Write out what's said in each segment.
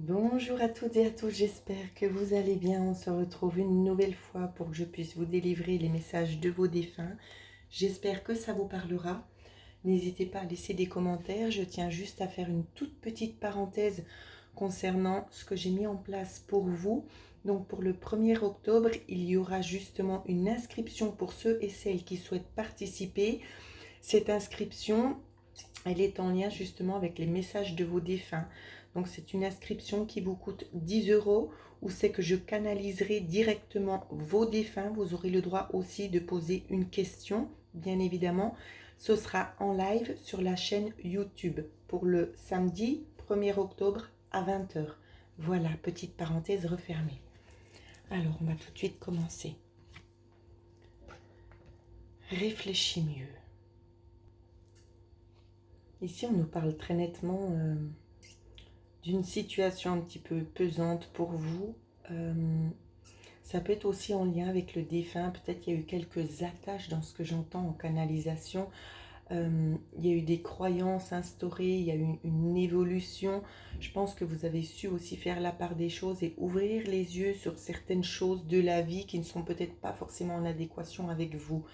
Bonjour à toutes et à tous, j'espère que vous allez bien. On se retrouve une nouvelle fois pour que je puisse vous délivrer les messages de vos défunts. J'espère que ça vous parlera. N'hésitez pas à laisser des commentaires. Je tiens juste à faire une toute petite parenthèse concernant ce que j'ai mis en place pour vous. Donc pour le 1er octobre, il y aura justement une inscription pour ceux et celles qui souhaitent participer. Cette inscription, elle est en lien justement avec les messages de vos défunts. Donc c'est une inscription qui vous coûte 10 euros, où c'est que je canaliserai directement vos défunts. Vous aurez le droit aussi de poser une question, bien évidemment. Ce sera en live sur la chaîne YouTube pour le samedi 1er octobre à 20 h. Voilà, petite parenthèse refermée. Alors on va tout de suite commencer. Réfléchis mieux. Ici on nous parle très nettement d'une situation un petit peu pesante pour vous. Ça peut être aussi en lien avec le défunt. Peut-être qu'il y a eu quelques attaches dans ce que j'entends en canalisation. Il y a eu des croyances instaurées, il y a eu une évolution. Je pense que vous avez su aussi faire la part des choses et ouvrir les yeux sur certaines choses de la vie qui ne sont peut-être pas forcément en adéquation avec vous.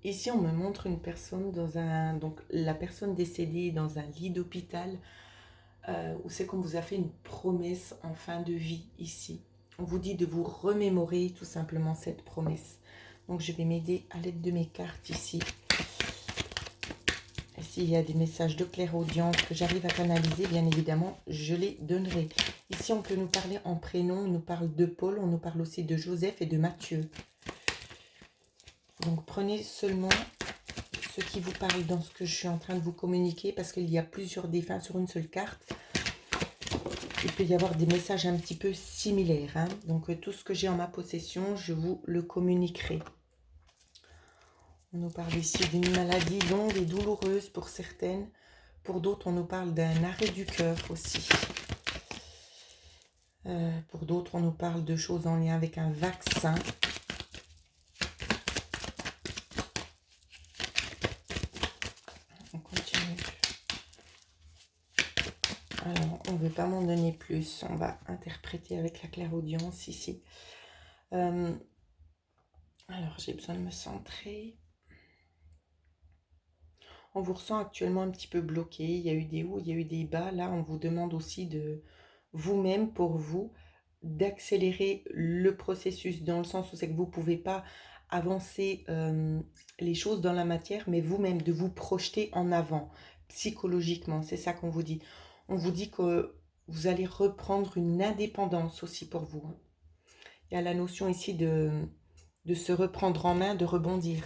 Ici, on me montre une personne dans un... Donc, la personne décédée dans un lit d'hôpital où c'est qu'on vous a fait une promesse en fin de vie ici. On vous dit de vous remémorer tout simplement cette promesse. Donc, je vais m'aider à l'aide de mes cartes ici. Et s'il y a des messages de clairaudience que j'arrive à canaliser, bien évidemment, je les donnerai. Ici, on peut nous parler en prénom, on nous parle de Paul, on nous parle aussi de Joseph et de Mathieu. Donc, prenez seulement ce qui vous parle dans ce que je suis en train de vous communiquer, parce qu'il y a plusieurs défunts sur une seule carte. Il peut y avoir des messages un petit peu similaires. Hein. Donc, tout ce que j'ai en ma possession, je vous le communiquerai. On nous parle ici d'une maladie longue et douloureuse pour certaines. Pour d'autres, on nous parle d'un arrêt du cœur aussi. Pour d'autres, on nous parle de choses en lien avec un vaccin. On continue. Alors, on ne veut pas m'en donner plus. On va interpréter avec la clairaudience ici. Alors, j'ai besoin de me centrer. On vous ressent actuellement un petit peu bloqué. Il y a eu des hauts, il y a eu des bas. Là, on vous demande aussi de vous-même, pour vous, d'accélérer le processus dans le sens où c'est que vous ne pouvez pas avancer les choses dans la matière, mais vous-même, de vous projeter en avant psychologiquement. C'est ça qu'on vous dit. On vous dit que vous allez reprendre une indépendance aussi pour vous. Il y a la notion ici de se reprendre en main, de rebondir.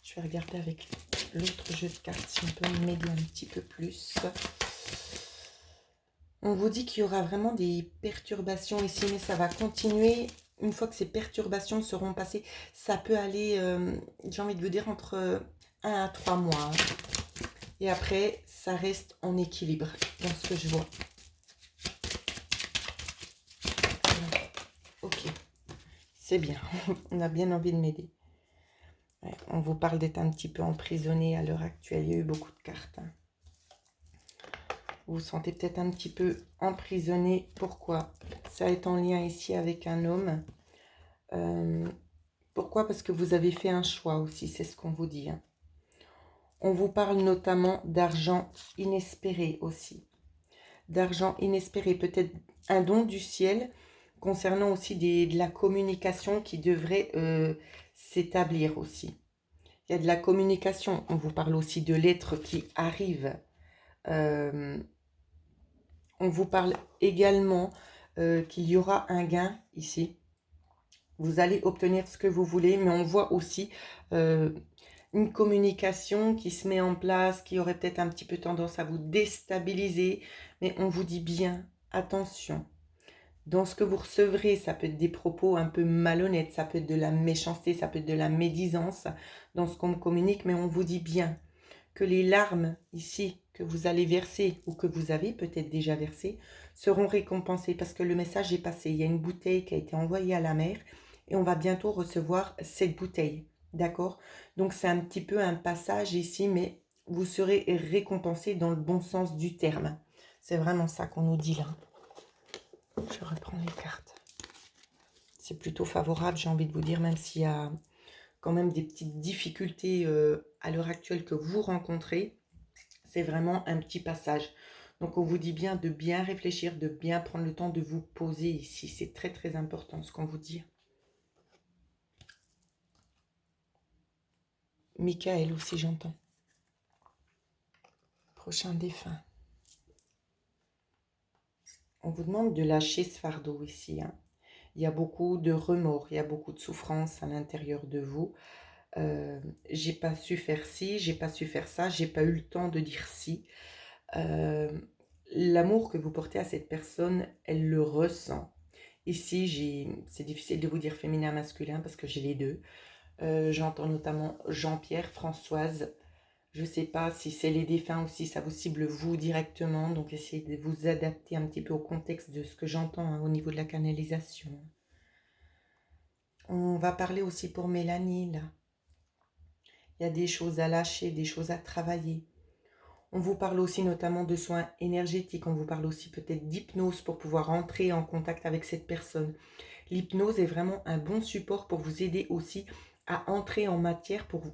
Je vais regarder avec l'autre jeu de cartes si on peut m'aider un petit peu plus. On vous dit qu'il y aura vraiment des perturbations ici, mais ça va continuer. Une fois que ces perturbations seront passées, ça peut aller, j'ai envie de vous dire, entre 1 à 3 mois. Et après, ça reste en équilibre dans ce que je vois. Alors, ok, c'est bien. On a bien envie de m'aider. Ouais, on vous parle d'être un petit peu emprisonné à l'heure actuelle. Il y a eu beaucoup de cartes. Hein. Vous vous sentez peut-être un petit peu emprisonné. Pourquoi? Ça est en lien ici avec un homme. Pourquoi? Parce que vous avez fait un choix aussi, c'est ce qu'on vous dit. Hein. On vous parle notamment d'argent inespéré aussi. D'argent inespéré, peut-être un don du ciel concernant aussi de la communication qui devrait s'établir aussi. Il y a de la communication, on vous parle aussi de lettres qui arrivent. On vous parle également qu'il y aura un gain ici. Vous allez obtenir ce que vous voulez, mais on voit aussi une communication qui se met en place, qui aurait peut-être un petit peu tendance à vous déstabiliser. Mais on vous dit bien, attention. Dans ce que vous recevrez, ça peut être des propos un peu malhonnêtes, ça peut être de la méchanceté, ça peut être de la médisance dans ce qu'on me communique, mais on vous dit bien que les larmes ici que vous allez verser ou que vous avez peut-être déjà versé seront récompensées parce que le message est passé. Il y a une bouteille qui a été envoyée à la mer et on va bientôt recevoir cette bouteille. D'accord? Donc c'est un petit peu un passage ici, mais vous serez récompensé dans le bon sens du terme. C'est vraiment ça qu'on nous dit là. Je reprends les cartes. C'est plutôt favorable, j'ai envie de vous dire, même s'il y a quand même des petites difficultés à l'heure actuelle que vous rencontrez. C'est vraiment un petit passage. Donc on vous dit bien de bien réfléchir, de bien prendre le temps de vous poser ici. C'est très très important ce qu'on vous dit. Michael aussi, j'entends. Prochain défunt. On vous demande de lâcher ce fardeau ici. Hein. Il y a beaucoup de remords, il y a beaucoup de souffrance à l'intérieur de vous. J'ai pas su faire ci, j'ai pas su faire ça, j'ai pas eu le temps de dire ci. L'amour que vous portez à cette personne, elle le ressent. Ici, c'est difficile de vous dire féminin, masculin parce que j'ai les deux. J'entends notamment Jean-Pierre, Françoise. Je ne sais pas si c'est les défunts ou si ça vous cible vous directement. Donc, essayez de vous adapter un petit peu au contexte de ce que j'entends hein, au niveau de la canalisation. On va parler aussi pour Mélanie, là. Il y a des choses à lâcher, des choses à travailler. On vous parle aussi notamment de soins énergétiques. On vous parle aussi peut-être d'hypnose pour pouvoir entrer en contact avec cette personne. L'hypnose est vraiment un bon support pour vous aider aussi à entrer en matière, pour vous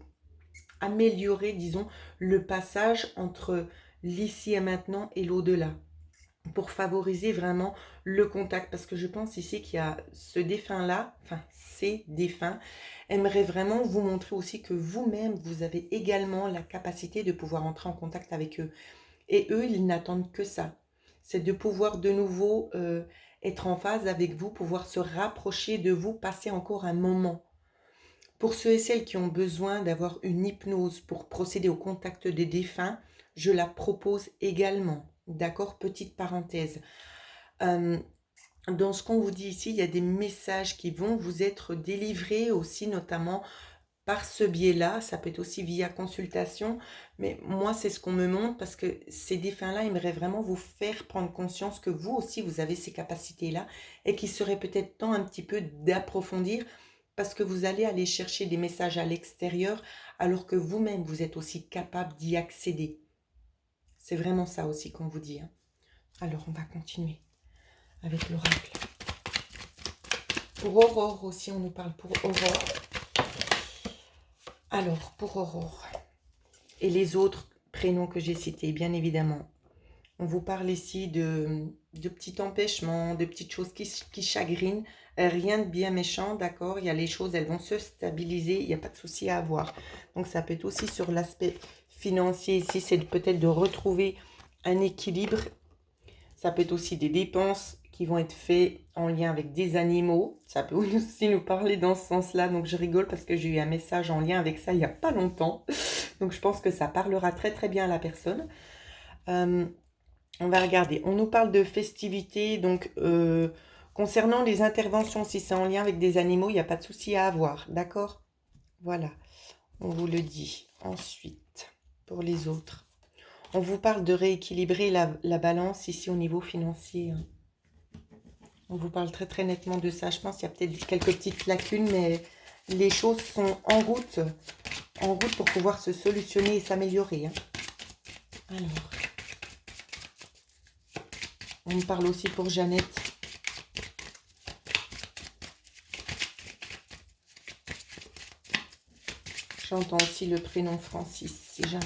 améliorer, disons, le passage entre l'ici et maintenant et l'au-delà, pour favoriser vraiment le contact. Parce que je pense ici qu'il y a ce défunt-là, enfin, ces défunts, aimeraient vraiment vous montrer aussi que vous-même, vous avez également la capacité de pouvoir entrer en contact avec eux. Et eux, ils n'attendent que ça. C'est de pouvoir de nouveau être en phase avec vous, pouvoir se rapprocher de vous, passer encore un moment. Pour ceux et celles qui ont besoin d'avoir une hypnose pour procéder au contact des défunts, je la propose également. D'accord? Petite parenthèse. Dans ce qu'on vous dit ici, il y a des messages qui vont vous être délivrés aussi, notamment par ce biais-là. Ça peut être aussi via consultation. Mais moi, c'est ce qu'on me montre parce que ces défunts-là aimeraient vraiment vous faire prendre conscience que vous aussi, vous avez ces capacités-là et qu'il serait peut-être temps un petit peu d'approfondir parce que vous allez aller chercher des messages à l'extérieur alors que vous-même, vous êtes aussi capable d'y accéder. C'est vraiment ça aussi qu'on vous dit. Hein. Alors, on va continuer avec l'oracle. Pour Aurore aussi, on nous parle pour Aurore. Alors, pour Aurore et les autres prénoms que j'ai cités, bien évidemment. On vous parle ici de petits empêchements, de petites choses qui chagrinent. Rien de bien méchant, d'accord? Il y a les choses, elles vont se stabiliser, il n'y a pas de souci à avoir. Donc, ça peut être aussi sur l'aspect financier ici, c'est peut-être de retrouver un équilibre. Ça peut être aussi des dépenses qui vont être faites en lien avec des animaux. Ça peut aussi nous parler dans ce sens-là. Donc, je rigole parce que j'ai eu un message en lien avec ça il n'y a pas longtemps. Donc, je pense que ça parlera très, très bien à la personne. On va regarder. On nous parle de festivités. Donc, concernant les interventions, si c'est en lien avec des animaux, il n'y a pas de souci à avoir. D'accord? Voilà. On vous le dit. Ensuite, pour les autres. On vous parle de rééquilibrer la balance ici au niveau financier. Hein. On vous parle très très nettement de ça. Je pense qu'il y a peut-être quelques petites lacunes, mais les choses sont en route pour pouvoir se solutionner et s'améliorer. Hein. Alors, on me parle aussi pour Jeannette. J'entends aussi le prénom Francis, si jamais.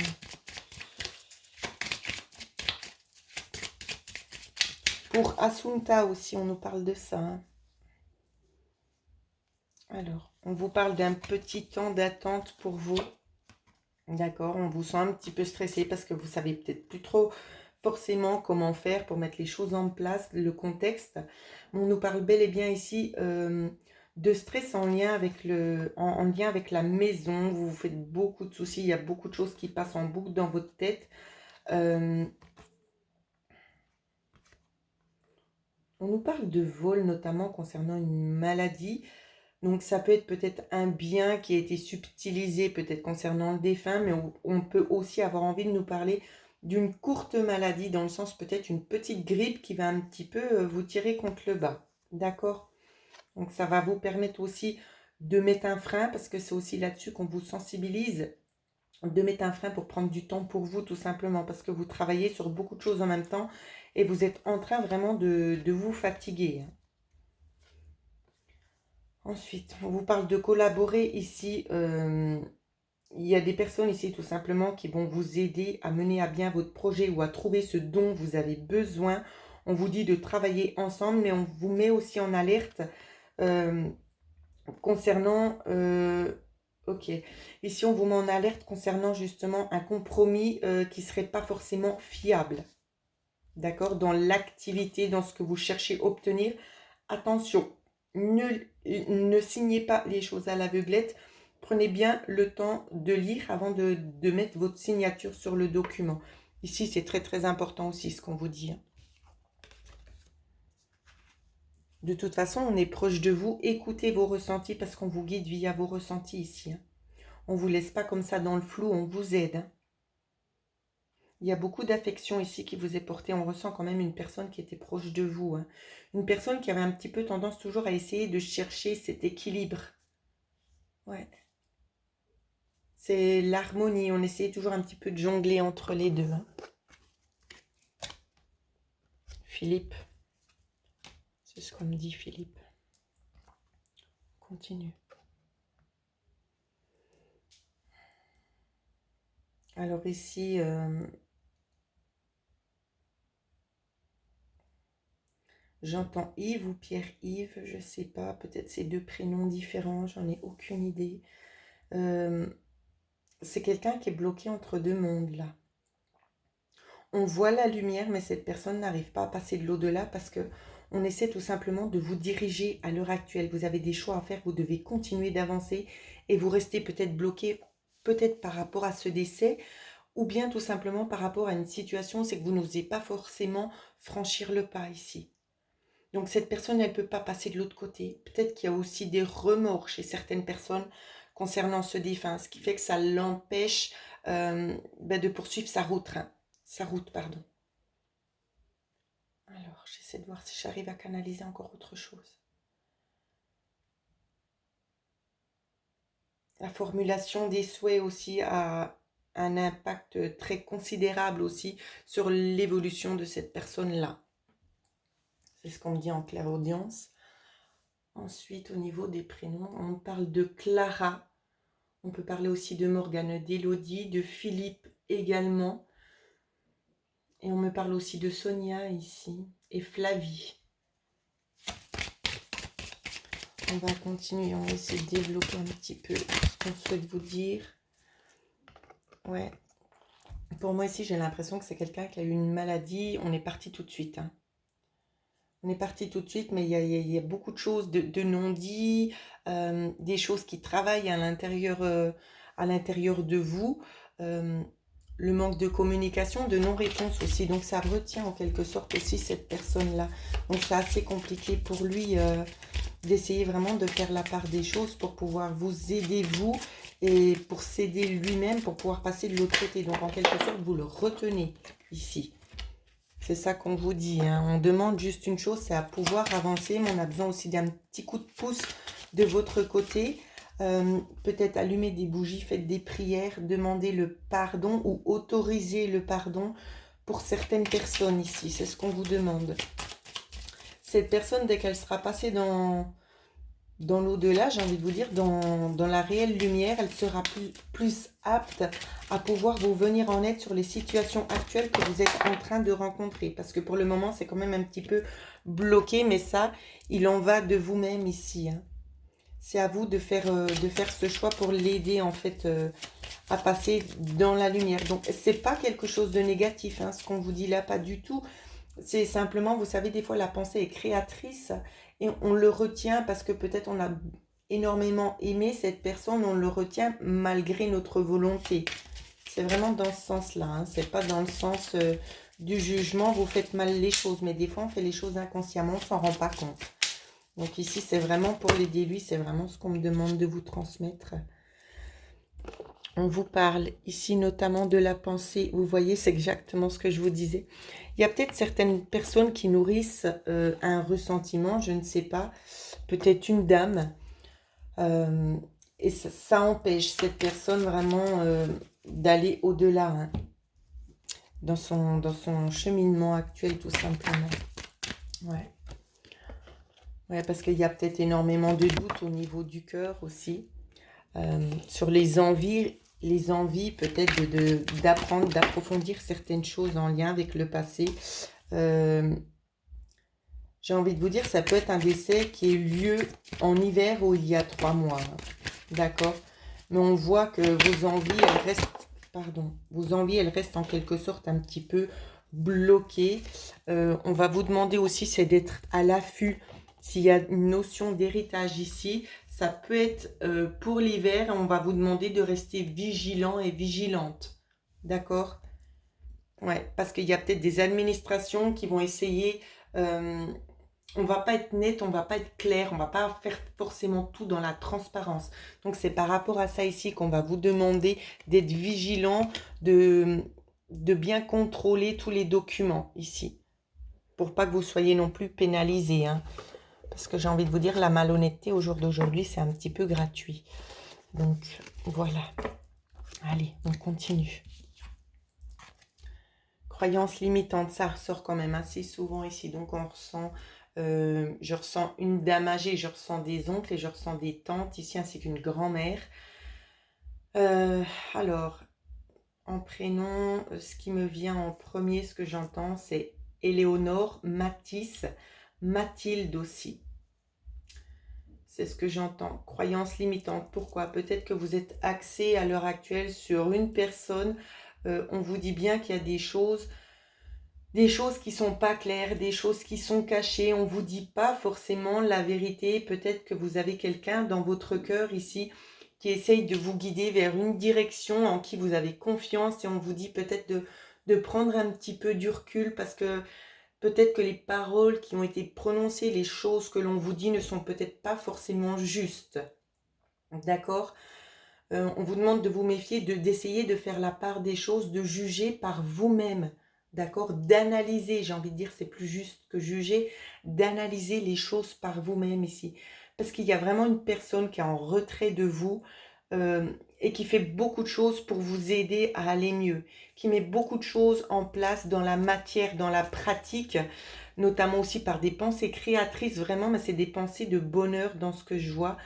Pour Assunta aussi, on nous parle de ça. Hein. Alors, on vous parle d'un petit temps d'attente pour vous. D'accord, on vous sent un petit peu stressé parce que vous savez peut-être plus trop forcément comment faire pour mettre les choses en place, le contexte. On nous parle bel et bien ici de stress en lien avec en lien avec la maison. Vous vous faites beaucoup de soucis, il y a beaucoup de choses qui passent en boucle dans votre tête. On nous parle de vol, notamment concernant une maladie. Donc, ça peut être peut-être un bien qui a été subtilisé, peut-être concernant le défunt, mais on peut aussi avoir envie de nous parler d'une courte maladie, dans le sens peut-être une petite grippe qui va un petit peu vous tirer contre le bas. D'accord? Donc, ça va vous permettre aussi de mettre un frein, parce que c'est aussi là-dessus qu'on vous sensibilise de mettre un frein pour prendre du temps pour vous, tout simplement, parce que vous travaillez sur beaucoup de choses en même temps et vous êtes en train vraiment de vous fatiguer. Ensuite, on vous parle de collaborer ici. Il y a des personnes ici, tout simplement, qui vont vous aider à mener à bien votre projet ou à trouver ce dont vous avez besoin. On vous dit de travailler ensemble, mais on vous met aussi en alerte concernant... ok, ici on vous met en alerte concernant justement un compromis qui ne serait pas forcément fiable. D'accord? Dans l'activité, dans ce que vous cherchez à obtenir. Attention, ne signez pas les choses à l'aveuglette. Prenez bien le temps de lire avant de mettre votre signature sur le document. Ici, c'est très très important aussi ce qu'on vous dit. De toute façon, on est proche de vous. Écoutez vos ressentis parce qu'on vous guide via vos ressentis ici. On ne vous laisse pas comme ça dans le flou, on vous aide. Il y a beaucoup d'affection ici qui vous est portée. On ressent quand même une personne qui était proche de vous. Une personne qui avait un petit peu tendance toujours à essayer de chercher cet équilibre. Ouais. C'est l'harmonie. On essaie toujours un petit peu de jongler entre les deux. Philippe. C'est ce qu'on me dit, Philippe. Continue. Alors ici, j'entends Yves ou Pierre-Yves, je ne sais pas. Peut-être c'est deux prénoms différents, j'en ai aucune idée. C'est quelqu'un qui est bloqué entre deux mondes, là. On voit la lumière, mais cette personne n'arrive pas à passer de l'au-delà parce que on essaie tout simplement de vous diriger à l'heure actuelle. Vous avez des choix à faire, vous devez continuer d'avancer et vous restez peut-être bloqué, peut-être par rapport à ce décès, ou bien tout simplement par rapport à une situation, c'est que vous n'osez pas forcément franchir le pas ici. Donc cette personne, elle ne peut pas passer de l'autre côté. Peut-être qu'il y a aussi des remords chez certaines personnes concernant ce défunt, ce qui fait que ça l'empêche de poursuivre sa route. Sa route, pardon. Alors, j'essaie de voir si j'arrive à canaliser encore autre chose. La formulation des souhaits aussi a un impact très considérable aussi sur l'évolution de cette personne-là. C'est ce qu'on me dit en clairaudience. Ensuite, au niveau des prénoms, on parle de Clara. On peut parler aussi de Morgane, d'Élodie, de Philippe également. Et on me parle aussi de Sonia ici et Flavie. On va continuer, on va essayer de développer un petit peu ce qu'on souhaite vous dire. Ouais. Pour moi ici, j'ai l'impression que c'est quelqu'un qui a eu une maladie. On est parti tout de suite. On est parti tout de suite, mais il y a beaucoup de choses de non-dits, des choses qui travaillent à l'intérieur de vous. Le manque de communication, de non-réponse aussi. Donc ça retient en quelque sorte aussi cette personne-là. Donc c'est assez compliqué pour lui d'essayer vraiment de faire la part des choses pour pouvoir vous aider vous et pour s'aider lui-même pour pouvoir passer de l'autre côté. Donc en quelque sorte, vous le retenez ici. C'est ça qu'on vous dit. On demande juste une chose, c'est à pouvoir avancer. Mais on a besoin aussi d'un petit coup de pouce de votre côté. Peut-être allumer des bougies, faites des prières, demandez le pardon ou autoriser le pardon pour certaines personnes ici. C'est ce qu'on vous demande. Cette personne, dès qu'elle sera passée dans l'au-delà, j'ai envie de vous dire, dans la réelle lumière, elle sera plus apte à pouvoir vous venir en aide sur les situations actuelles que vous êtes en train de rencontrer. Parce que pour le moment, c'est quand même un petit peu bloqué, mais ça, il en va de vous-même ici. C'est à vous de faire ce choix pour l'aider en fait à passer dans la lumière. Donc, c'est pas quelque chose de négatif, ce qu'on vous dit là, pas du tout. C'est simplement, vous savez, des fois, la pensée est créatrice et on le retient parce que peut-être on a énormément aimé cette personne, on le retient malgré notre volonté. C'est vraiment dans ce sens-là, c'est pas dans le sens du jugement, vous faites mal les choses, mais des fois, on fait les choses inconsciemment, on s'en rend pas compte. Donc ici, c'est vraiment pour l'aider lui, c'est vraiment ce qu'on me demande de vous transmettre. On vous parle ici notamment de la pensée. Vous voyez, c'est exactement ce que je vous disais. Il y a peut-être certaines personnes qui nourrissent un ressentiment, je ne sais pas, peut-être une dame. Et ça empêche cette personne vraiment d'aller au-delà, hein, dans son cheminement actuel, tout simplement. Ouais. Ouais, parce qu'il y a peut-être énormément de doutes au niveau du cœur aussi, sur les envies peut-être d'apprendre, d'approfondir certaines choses en lien avec le passé. J'ai envie de vous dire, ça peut être un décès qui a eu lieu en hiver ou il y a 3 mois. Hein. D'accord? Mais on voit que vos envies, elles restent en quelque sorte un petit peu bloquées. On va vous demander aussi, c'est d'être à l'affût. S'il y a une notion d'héritage ici, ça peut être pour l'hiver. On va vous demander de rester vigilant et vigilante. D'accord? Ouais, parce qu'il y a peut-être des administrations qui vont essayer... on va pas être net, on va pas être clair, on va pas faire forcément tout dans la transparence. Donc c'est par rapport à ça ici qu'on va vous demander d'être vigilant, de bien contrôler tous les documents ici, pour pas que vous soyez non plus pénalisés. Hein. Parce que j'ai envie de vous dire, la malhonnêteté au jour d'aujourd'hui, c'est un petit peu gratuit. Donc voilà. Allez, on continue. Croyance limitante, ça ressort quand même assez souvent ici. Donc on ressent... je ressens une dame âgée, je ressens des oncles et je ressens des tantes ici, ainsi qu'une grand-mère. Alors, en prénom, ce qui me vient en premier, ce que j'entends, c'est Éléonore, Mathis, Mathilde aussi. C'est ce que j'entends. Croyance limitante. Pourquoi? Peut-être que vous êtes axé à l'heure actuelle sur une personne. On vous dit bien qu'il y a des choses qui sont pas claires, des choses qui sont cachées. On vous dit pas forcément la vérité. Peut-être que vous avez quelqu'un dans votre cœur ici qui essaye de vous guider vers une direction en qui vous avez confiance, et on vous dit peut-être de prendre un petit peu du recul, parce que peut-être que les paroles qui ont été prononcées, les choses que l'on vous dit ne sont peut-être pas forcément justes. D'accord? On vous demande de vous méfier, d'essayer de faire la part des choses, de juger par vous-même. D'accord? D'analyser, j'ai envie de dire, c'est plus juste que juger, d'analyser les choses par vous-même ici. Parce qu'il y a vraiment une personne qui est en retrait de vous et qui fait beaucoup de choses pour vous aider à aller mieux, qui met beaucoup de choses en place dans la matière, dans la pratique, notamment aussi par des pensées créatrices, vraiment, mais c'est des pensées de bonheur dans ce que je vois.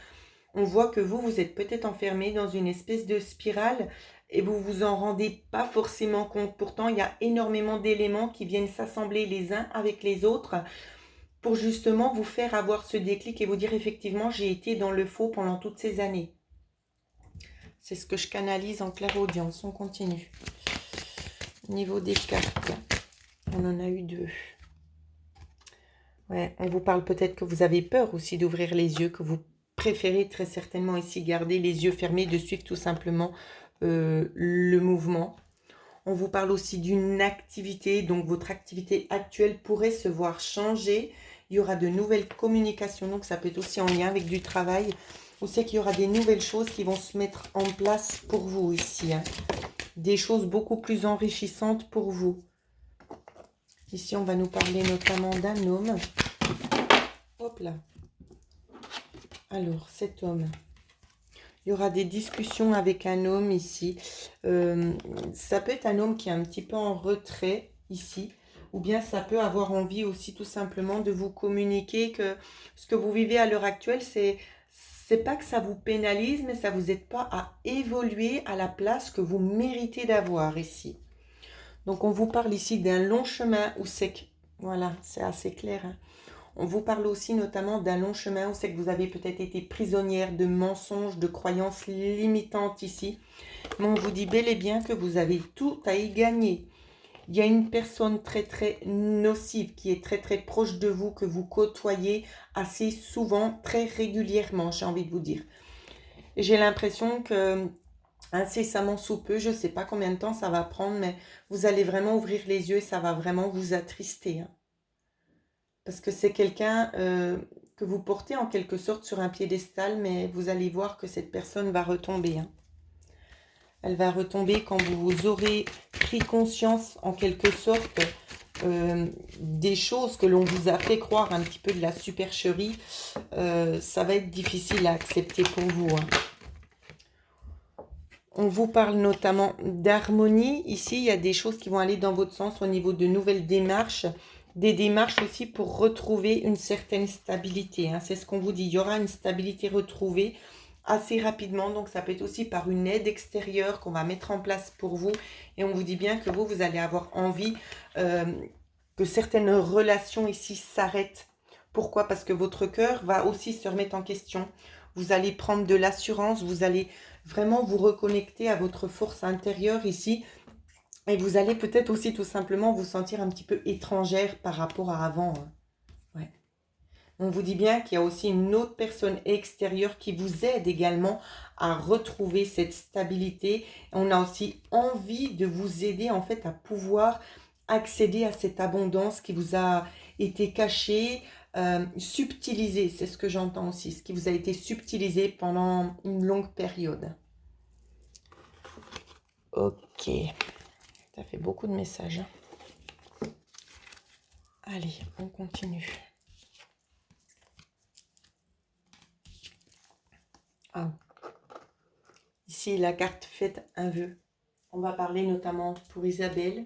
On voit que vous êtes peut-être enfermé dans une espèce de spirale et vous vous en rendez pas forcément compte. Pourtant, il y a énormément d'éléments qui viennent s'assembler les uns avec les autres pour justement vous faire avoir ce déclic et vous dire effectivement, j'ai été dans le faux pendant toutes ces années. C'est ce que je canalise en clairaudience. On continue. Au niveau des cartes, on en a eu 2. Ouais, on vous parle peut-être que vous avez peur aussi d'ouvrir les yeux, que vous préférez très certainement ici garder les yeux fermés, de suivre tout simplement le mouvement. On vous parle aussi d'une activité, donc votre activité actuelle pourrait se voir changer. Il y aura de nouvelles communications, donc ça peut être aussi en lien avec du travail. Ou c'est qu'il y aura des nouvelles choses qui vont se mettre en place pour vous ici. Hein. Des choses beaucoup plus enrichissantes pour vous. Ici, on va nous parler notamment d'un homme. Hop là. Alors, cet homme. Il y aura des discussions avec un homme ici. Ça peut être un homme qui est un petit peu en retrait ici. Ou bien ça peut avoir envie aussi tout simplement de vous communiquer que ce que vous vivez à l'heure actuelle, c'est pas que ça vous pénalise, mais ça vous aide pas à évoluer à la place que vous méritez d'avoir ici. Donc on vous parle ici d'un long chemin où c'est que, voilà, c'est assez clair. Hein. On vous parle aussi notamment d'un long chemin où c'est que vous avez peut-être été prisonnière de mensonges, de croyances limitantes ici. Mais on vous dit bel et bien que vous avez tout à y gagner. Il y a une personne très très nocive qui est très très proche de vous, que vous côtoyez assez souvent, très régulièrement, j'ai envie de vous dire. Et j'ai l'impression que incessamment sous peu, je ne sais pas combien de temps ça va prendre, mais vous allez vraiment ouvrir les yeux et ça va vraiment vous attrister. Hein. Parce que c'est quelqu'un que vous portez en quelque sorte sur un piédestal, mais vous allez voir que cette personne va retomber. Hein. Elle va retomber quand vous aurez pris conscience en quelque sorte des choses que l'on vous a fait croire, un petit peu de la supercherie. Ça va être difficile à accepter pour vous. Hein. On vous parle notamment d'harmonie. Ici, il y a des choses qui vont aller dans votre sens au niveau de nouvelles démarches. Des démarches aussi pour retrouver une certaine stabilité, hein. C'est ce qu'on vous dit. Il y aura une stabilité retrouvée assez rapidement. Donc, ça peut être aussi par une aide extérieure qu'on va mettre en place pour vous. Et on vous dit bien que vous allez avoir envie que certaines relations ici s'arrêtent. Pourquoi? Parce que votre cœur va aussi se remettre en question. Vous allez prendre de l'assurance, vous allez vraiment vous reconnecter à votre force intérieure ici. Et vous allez peut-être aussi tout simplement vous sentir un petit peu étrangère par rapport à avant, hein. Ouais. On vous dit bien qu'il y a aussi une autre personne extérieure qui vous aide également à retrouver cette stabilité. On a aussi envie de vous aider en fait à pouvoir accéder à cette abondance qui vous a été cachée, subtilisée. C'est ce que j'entends aussi, ce qui vous a été subtilisé pendant une longue période. Ok, ça fait beaucoup de messages, hein. Allez, on continue. Ah. Ici, la carte faites un vœu. On va parler notamment pour Isabelle,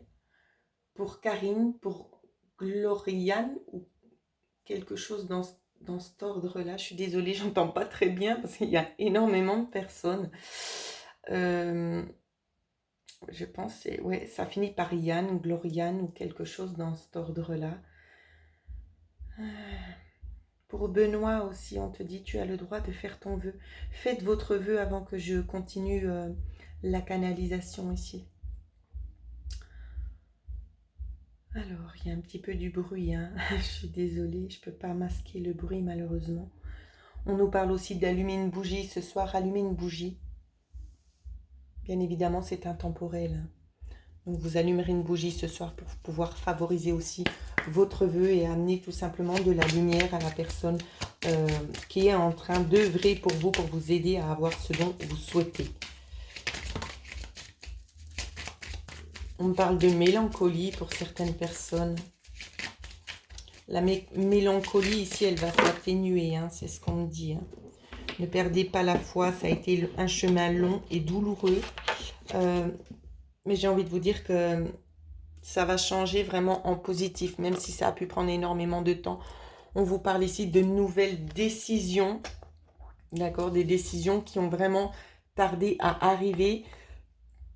pour Karine, pour Gloriane ou quelque chose dans cet ordre-là. Je suis désolée, j'entends pas très bien parce qu'il y a énormément de personnes. Je pense que ouais, ça finit par Yann ou Gloriane ou quelque chose dans cet ordre-là. Pour Benoît aussi, on te dit, tu as le droit de faire ton vœu. Faites votre vœu avant que je continue la canalisation ici. Alors, il y a un petit peu du bruit, hein. Je suis désolée, je ne peux pas masquer le bruit malheureusement. On nous parle aussi d'allumer une bougie ce soir, allumer une bougie. Bien évidemment, c'est intemporel. Donc, vous allumerez une bougie ce soir pour pouvoir favoriser aussi votre vœu et amener tout simplement de la lumière à la personne qui est en train d'œuvrer pour vous aider à avoir ce dont vous souhaitez. On parle de mélancolie pour certaines personnes. La mélancolie ici, elle va s'atténuer, hein, c'est ce qu'on me dit, hein. Ne perdez pas la foi, ça a été un chemin long et douloureux. Mais j'ai envie de vous dire que ça va changer vraiment en positif, même si ça a pu prendre énormément de temps. On vous parle ici de nouvelles décisions, d'accord, des décisions qui ont vraiment tardé à arriver.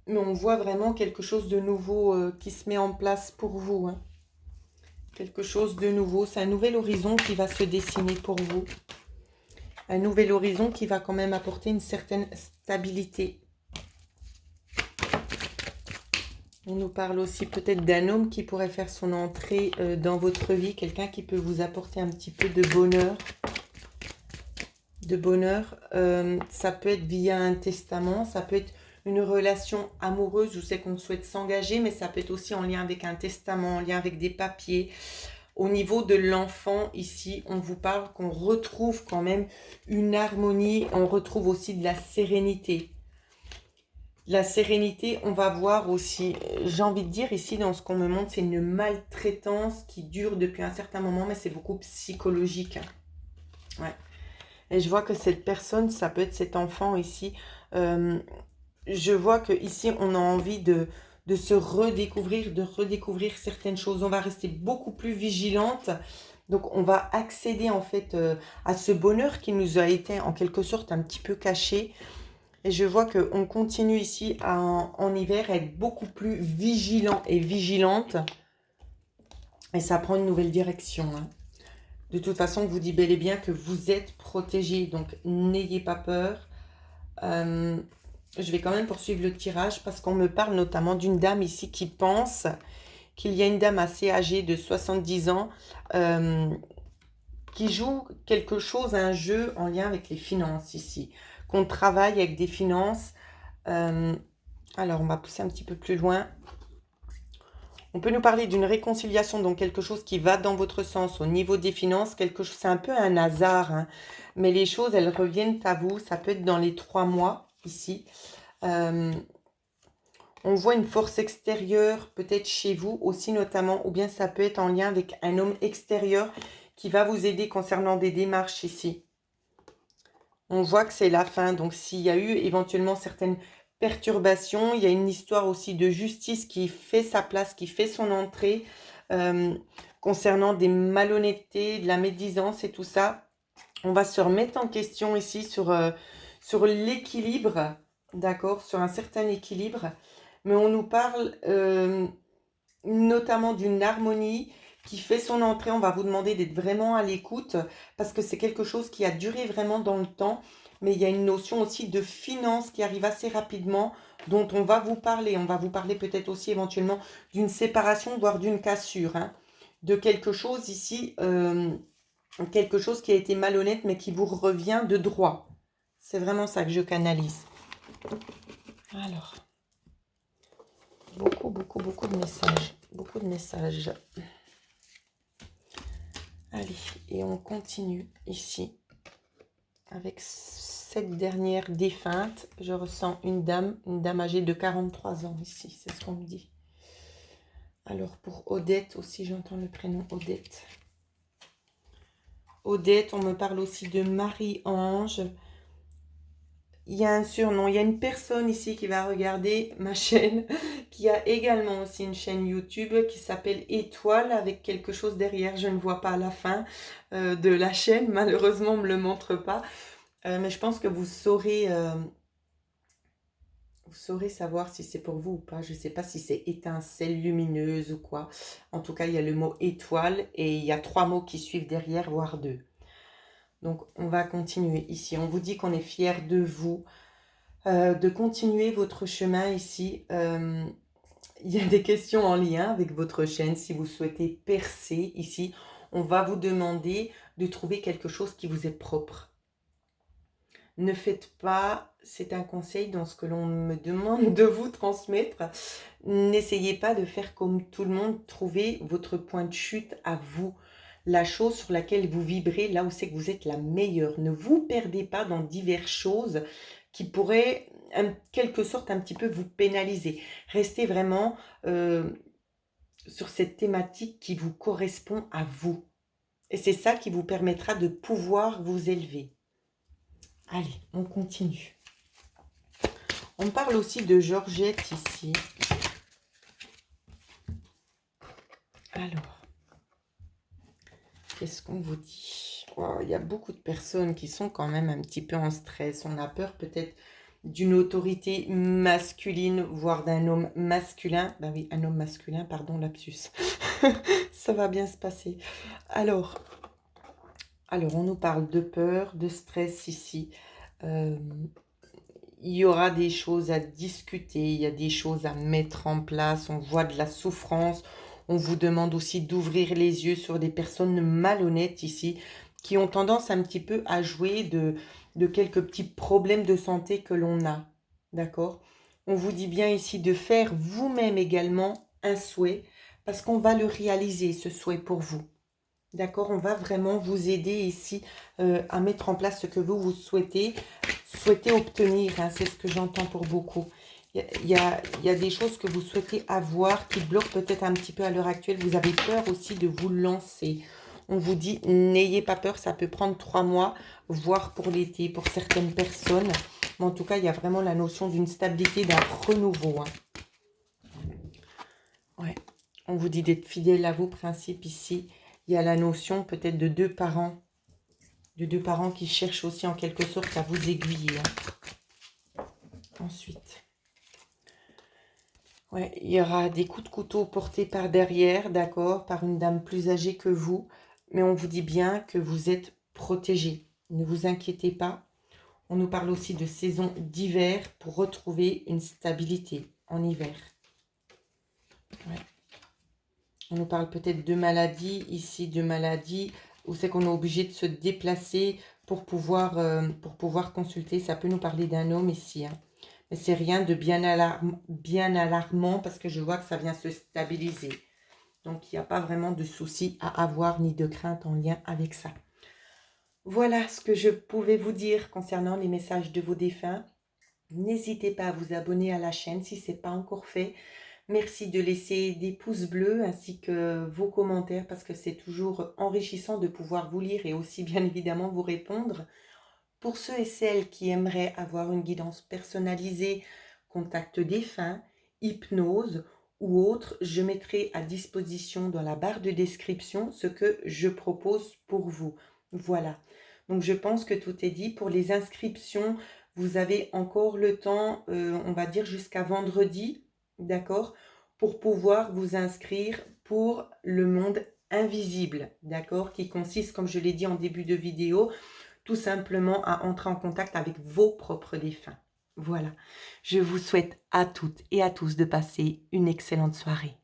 Mais on voit vraiment quelque chose de nouveau qui se met en place pour vous, hein. Quelque chose de nouveau, c'est un nouvel horizon qui va se dessiner pour vous. Un nouvel horizon qui va quand même apporter une certaine stabilité. On nous parle aussi peut-être d'un homme qui pourrait faire son entrée dans votre vie. Quelqu'un qui peut vous apporter un petit peu de bonheur. Ça peut être via un testament, ça peut être une relation amoureuse où c'est qu'on souhaite s'engager, mais ça peut être aussi en lien avec un testament, en lien avec des papiers. Au niveau de l'enfant, ici, on vous parle qu'on retrouve quand même une harmonie, on retrouve aussi de la sérénité. La sérénité, on va voir aussi, j'ai envie de dire ici, dans ce qu'on me montre, c'est une maltraitance qui dure depuis un certain moment, mais c'est beaucoup psychologique. Ouais. Et je vois que cette personne, ça peut être cet enfant ici. Je vois que ici on a envie de se redécouvrir, de redécouvrir certaines choses. On va rester beaucoup plus vigilante. Donc on va accéder en fait à ce bonheur qui nous a été en quelque sorte un petit peu caché. Et je vois qu'on continue ici en hiver à être beaucoup plus vigilant et vigilante. Et ça prend une nouvelle direction, hein. De toute façon, on vous dit bel et bien que vous êtes protégé. Donc n'ayez pas peur. Je vais quand même poursuivre le tirage parce qu'on me parle notamment d'une dame ici qui pense qu'il y a une dame assez âgée de 70 ans qui joue quelque chose, un jeu en lien avec les finances ici, qu'on travaille avec des finances. Alors, on va pousser un petit peu plus loin. On peut nous parler d'une réconciliation, donc quelque chose qui va dans votre sens au niveau des finances. Quelque chose, c'est un peu un hasard, hein, mais les choses, elles reviennent à vous. Ça peut être dans les 3 mois ici. On voit une force extérieure, peut-être chez vous aussi notamment, ou bien ça peut être en lien avec un homme extérieur qui va vous aider concernant des démarches ici. On voit que c'est la fin, donc s'il y a eu éventuellement certaines perturbation. Il y a une histoire aussi de justice qui fait sa place, qui fait son entrée, euh, concernant des malhonnêtetés, de la médisance et tout ça. On va se remettre en question ici sur l'équilibre, d'accord, sur un certain équilibre. Mais on nous parle notamment d'une harmonie qui fait son entrée. On va vous demander d'être vraiment à l'écoute parce que c'est quelque chose qui a duré vraiment dans le temps. Mais il y a une notion aussi de finance qui arrive assez rapidement dont on va vous parler. On va vous parler peut-être aussi éventuellement d'une séparation, voire d'une cassure, hein, de quelque chose ici, quelque chose qui a été malhonnête mais qui vous revient de droit. C'est vraiment ça que je canalise. Alors, beaucoup de messages. Beaucoup de messages. Allez, et on continue ici avec cette dernière défunte. Je ressens une dame âgée de 43 ans ici, c'est ce qu'on me dit. Alors pour Odette aussi, j'entends le prénom Odette. Odette, on me parle aussi de Marie-Ange. Il y a un surnom, il y a une personne ici qui va regarder ma chaîne, qui a également aussi une chaîne YouTube qui s'appelle Étoile avec quelque chose derrière. Je ne vois pas la fin de la chaîne, malheureusement on ne me le montre pas. Mais je pense que vous saurez savoir si c'est pour vous ou pas. Je ne sais pas si c'est étincelle lumineuse ou quoi. En tout cas, il y a le mot étoile et il y a 3 mots qui suivent derrière, voire 2. Donc, on va continuer ici. On vous dit qu'on est fiers de vous, de continuer votre chemin ici. Il y a des questions en lien avec votre chaîne. Si vous souhaitez percer ici, on va vous demander de trouver quelque chose qui vous est propre. Ne faites pas, c'est un conseil dans ce que l'on me demande de vous transmettre, n'essayez pas de faire comme tout le monde, trouvez votre point de chute à vous, la chose sur laquelle vous vibrez, là où c'est que vous êtes la meilleure. Ne vous perdez pas dans diverses choses qui pourraient, en quelque sorte, un petit peu vous pénaliser. Restez vraiment sur cette thématique qui vous correspond à vous. Et c'est ça qui vous permettra de pouvoir vous élever. Allez, on continue. On parle aussi de Georgette ici. Alors, qu'est-ce qu'on vous dit? Oh, il y a beaucoup de personnes qui sont quand même un petit peu en stress. On a peur peut-être d'une autorité masculine, voire d'un homme masculin. Ben oui, un homme masculin, pardon, lapsus. Ça va bien se passer. Alors, on nous parle de peur, de stress ici. Il y aura des choses à discuter, il y a des choses à mettre en place, on voit de la souffrance, on vous demande aussi d'ouvrir les yeux sur des personnes malhonnêtes ici, qui ont tendance un petit peu à jouer de quelques petits problèmes de santé que l'on a, d'accord? On vous dit bien ici de faire vous-même également un souhait, parce qu'on va le réaliser, ce souhait pour vous. D'accord, on va vraiment vous aider ici à mettre en place ce que vous souhaitez obtenir, hein, c'est ce que j'entends pour beaucoup. Il y a des choses que vous souhaitez avoir qui bloquent peut-être un petit peu à l'heure actuelle. Vous avez peur aussi de vous lancer. On vous dit, n'ayez pas peur, ça peut prendre 3 mois, voire pour l'été, pour certaines personnes. Mais en tout cas, il y a vraiment la notion d'une stabilité, d'un renouveau. Hein. Ouais. On vous dit d'être fidèle à vos principes ici. Il y a la notion peut-être de deux parents qui cherchent aussi en quelque sorte à vous aiguiller. Hein. Ensuite, ouais, il y aura des coups de couteau portés par derrière, d'accord, par une dame plus âgée que vous. Mais on vous dit bien que vous êtes protégés. Ne vous inquiétez pas. On nous parle aussi de saison d'hiver pour retrouver une stabilité en hiver. Ouais. On nous parle peut-être de maladies, ici, de maladies, où c'est qu'on est obligé de se déplacer pour pouvoir consulter. Ça peut nous parler d'un homme ici. Hein. Mais c'est rien de bien alarmant parce que je vois que ça vient se stabiliser. Donc, il n'y a pas vraiment de souci à avoir ni de crainte en lien avec ça. Voilà ce que je pouvais vous dire concernant les messages de vos défunts. N'hésitez pas à vous abonner à la chaîne si ce n'est pas encore fait. Merci de laisser des pouces bleus ainsi que vos commentaires parce que c'est toujours enrichissant de pouvoir vous lire et aussi bien évidemment vous répondre. Pour ceux et celles qui aimeraient avoir une guidance personnalisée contact défunt, hypnose ou autre, je mettrai à disposition dans la barre de description ce que je propose pour vous. Voilà. Donc je pense que tout est dit. Pour les inscriptions, vous avez encore le temps, on va dire jusqu'à vendredi, d'accord, pour pouvoir vous inscrire pour le monde invisible, d'accord, qui consiste, comme je l'ai dit en début de vidéo, tout simplement à entrer en contact avec vos propres défunts. Voilà. Je vous souhaite à toutes et à tous de passer une excellente soirée.